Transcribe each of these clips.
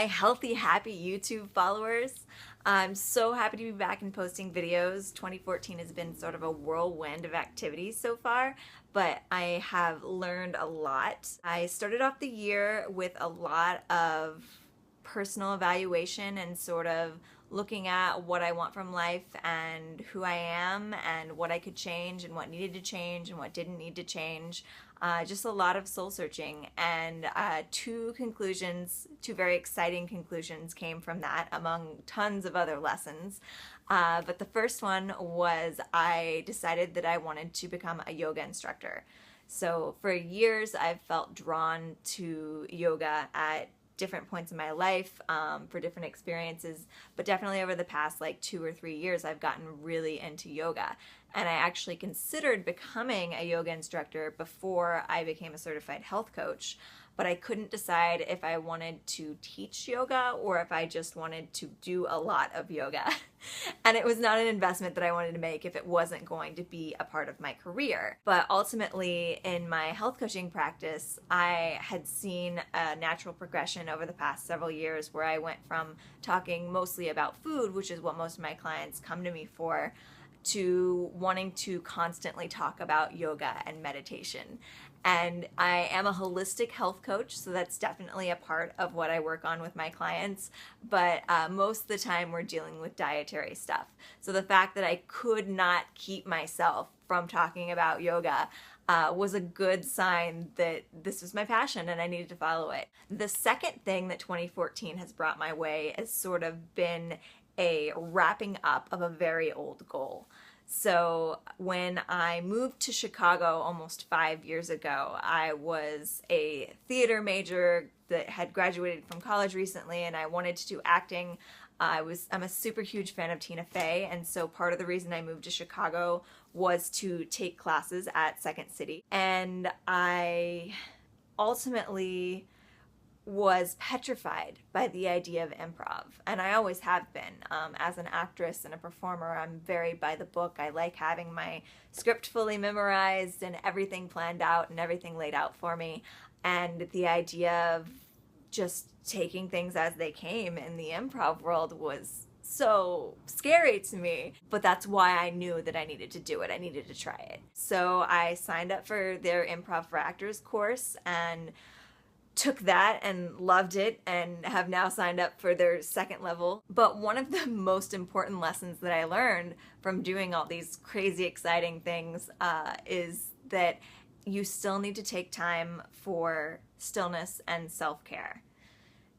my healthy, happy YouTube followers. I'm so happy to be back and posting videos. 2014 has been sort of a whirlwind of activities so far, but I have learned a lot. I started off the year with a lot of personal evaluation and sort of looking at what I want from life and who I am and what I could change and what needed to change and what didn't need to change. Just a lot of soul searching, and two very exciting conclusions came from that among tons of other lessons. But the first one was I decided that I wanted to become a yoga instructor. So for years I've felt drawn to yoga at different points in my life, for different experiences, but definitely over the past like 2 or 3 years I've gotten really into yoga, and I actually considered becoming a yoga instructor before I became a certified health coach, but I couldn't decide if I wanted to teach yoga or if I just wanted to do a lot of yoga. And it was not an investment that I wanted to make if it wasn't going to be a part of my career. But ultimately, in my health coaching practice, I had seen a natural progression over the past several years where I went from talking mostly about food, which is what most of my clients come to me for, to wanting to constantly talk about yoga and meditation. And I am a holistic health coach, so that's definitely a part of what I work on with my clients, but most of the time we're dealing with dietary stuff. So the fact that I could not keep myself from talking about yoga was a good sign that this was my passion and I needed to follow it. The second thing that 2014 has brought my way has sort of been a wrapping up of a very old goal. So when I moved to Chicago almost 5 years ago, I was a theater major that had graduated from college recently, and I wanted to do acting. I'm a super huge fan of Tina Fey, and so part of the reason I moved to Chicago was to take classes at Second City. And I ultimately was petrified by the idea of improv, and I always have been. As an actress and a performer, I'm very by the book. I like having my script fully memorized and everything planned out and everything laid out for me, and the idea of just taking things as they came in the improv world was so scary to me. But that's why I knew that I needed to do it. I needed to try it. So I signed up for their Improv for Actors course and took that and loved it, and have now signed up for their second level. But one of the most important lessons that I learned from doing all these crazy exciting things is that you still need to take time for stillness and self-care.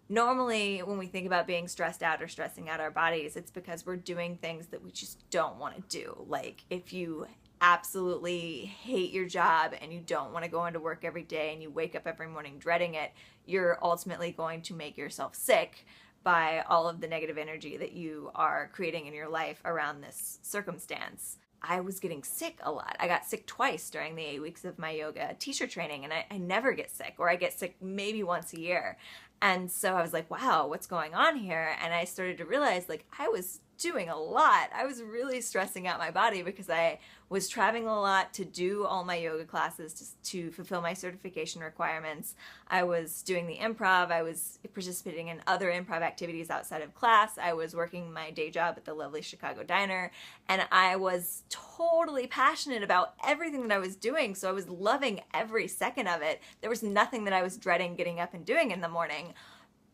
Normally, when we think about being stressed out or stressing out our bodies, it's because we're doing things that we just don't want to do. Like if you absolutely hate your job and you don't want to go into work every day and you wake up every morning dreading it, you're ultimately going to make yourself sick by all of the negative energy that you are creating in your life around this circumstance. I was getting sick a lot. I got sick twice during the 8 weeks of my yoga teacher training, and I never get sick, or I get sick maybe once a year. And so I was like, wow, what's going on here? And I started to realize like I was doing a lot. I was really stressing out my body because I was traveling a lot to do all my yoga classes to fulfill my certification requirements. I was doing the improv. I was participating in other improv activities outside of class. I was working my day job at the lovely Chicago diner, and I was totally passionate about everything that I was doing. So I was loving every second of it. There was nothing that I was dreading getting up and doing in the morning,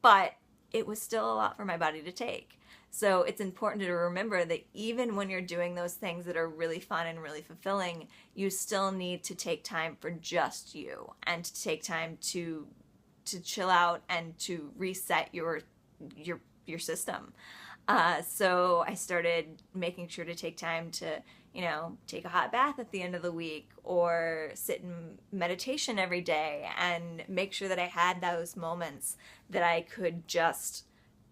but it was still a lot for my body to take. So it's important to remember that even when you're doing those things that are really fun and really fulfilling, you still need to take time for just you, and to take time to chill out and to reset your system. So I started making sure to take time to, take a hot bath at the end of the week, or sit in meditation every day, and make sure that I had those moments that I could just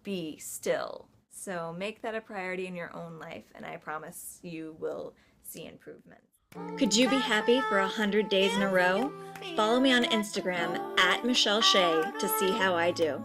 be still. So make that a priority in your own life, and I promise you will see improvement. Could you be happy for 100 days in a row? Follow me on Instagram @Michelle Shea to see how I do.